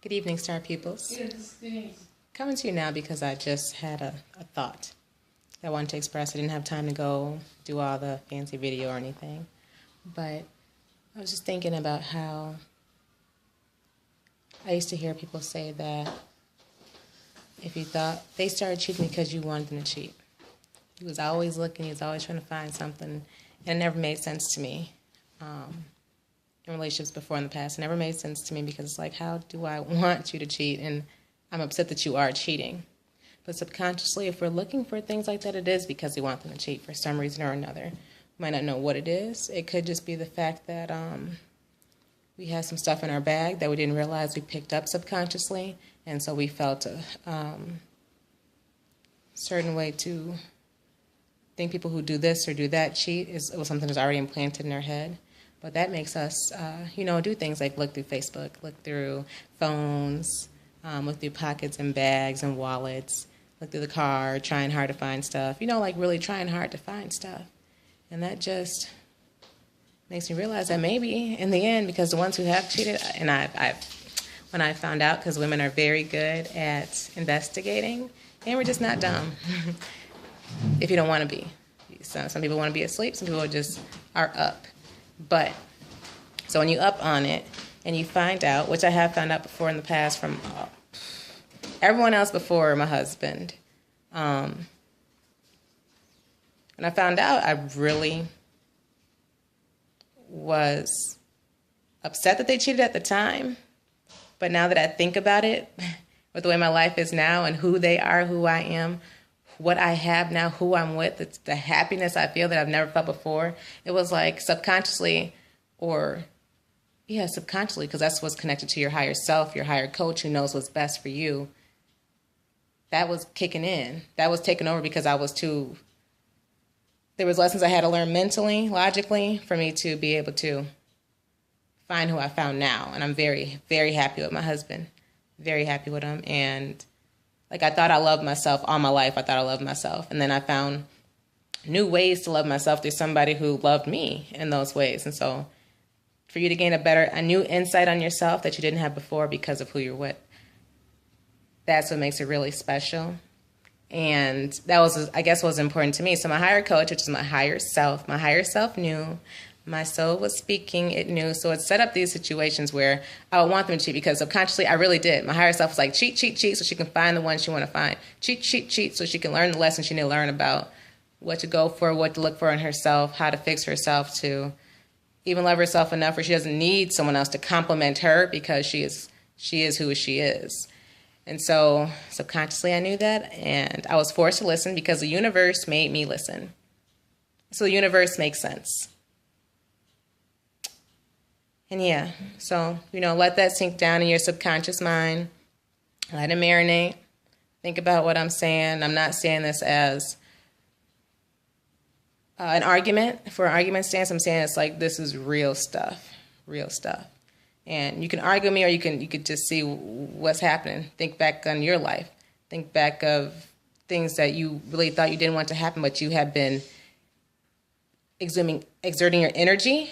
Good evening, Star Pupils. Yes, good evening. Coming to you now because I just had a thought that I wanted to express. I didn't have time to go do all the fancy video or anything. But I was just thinking about how I used to hear people say that if you thought they started cheating because you wanted them to cheat. He was always looking, he was always trying to find something, and it never made sense to me. In relationships before in the past, it never made sense to me because it's like, how do I want you to cheat? And I'm upset that you are cheating. But subconsciously, if we're looking for things like that, it is because we want them to cheat for some reason or another. We might not know what it is. It could just be the fact that we had some stuff in our bag that we didn't realize we picked up subconsciously, and so we felt a certain way to think people who do this or do that cheat. It was something that's already implanted in our head. But that makes us, do things like look through Facebook, look through phones, look through pockets and bags and wallets, look through the car, trying hard to find stuff, like really trying hard to find stuff. And that just makes me realize that maybe in the end, because the ones who have cheated, and when I found out, because women are very good at investigating, and we're just not dumb if you don't want to be. Some people want to be asleep, some people just are up. But, so when you up on it and you find out, which I have found out before in the past from everyone else before my husband, when I found out, I really was upset that they cheated at the time. But now that I think about it, with the way my life is now and who they are, who I am, what I have now, who I'm with, it's the happiness I feel that I've never felt before. It was like subconsciously, subconsciously, because that's what's connected to your higher self, your higher coach who knows what's best for you. That was kicking in. That was taking over because there was lessons I had to learn mentally, logically, for me to be able to find who I found now. And I'm very, very happy with my husband. Very happy with him. And I thought I loved myself all my life. I thought I loved myself. And then I found new ways to love myself through somebody who loved me in those ways. And so for you to gain a new insight on yourself that you didn't have before because of who you're with, that's what makes it really special. And that was, I guess, what was important to me. So my higher coach, which is my higher self knew. My soul was speaking, it knew. So it set up these situations where I would want them to cheat because subconsciously I really did. My higher self was like, cheat, cheat, cheat, so she can find the one she want to find. Cheat, cheat, cheat, so she can learn the lessons she need to learn about what to go for, what to look for in herself, how to fix herself, to even love herself enough where she doesn't need someone else to compliment her because she is who she is. And so subconsciously I knew that, and I was forced to listen because the universe made me listen. So the universe makes sense. And yeah, so, let that sink down in your subconscious mind. Let it marinate. Think about what I'm saying. I'm not saying this as an argument. For an argument stance, I'm saying it's like this is real stuff. Real stuff. And you can argue with me or you could just see what's happening. Think back on your life. Think back of things that you really thought you didn't want to happen, but you have been exerting your energy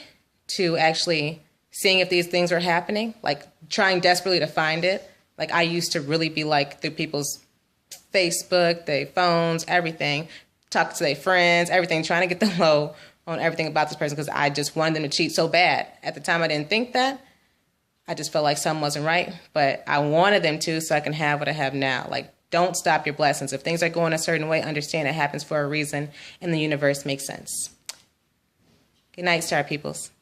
to actually seeing if these things were happening, like trying desperately to find it. Like I used to really be like through people's Facebook, their phones, everything, talk to their friends, everything, trying to get the low on everything about this person because I just wanted them to cheat so bad. At the time, I didn't think that. I just felt like something wasn't right, but I wanted them to so I can have what I have now. Like, don't stop your blessings. If things are going a certain way, understand it happens for a reason, and the universe makes sense. Good night, Star Peoples.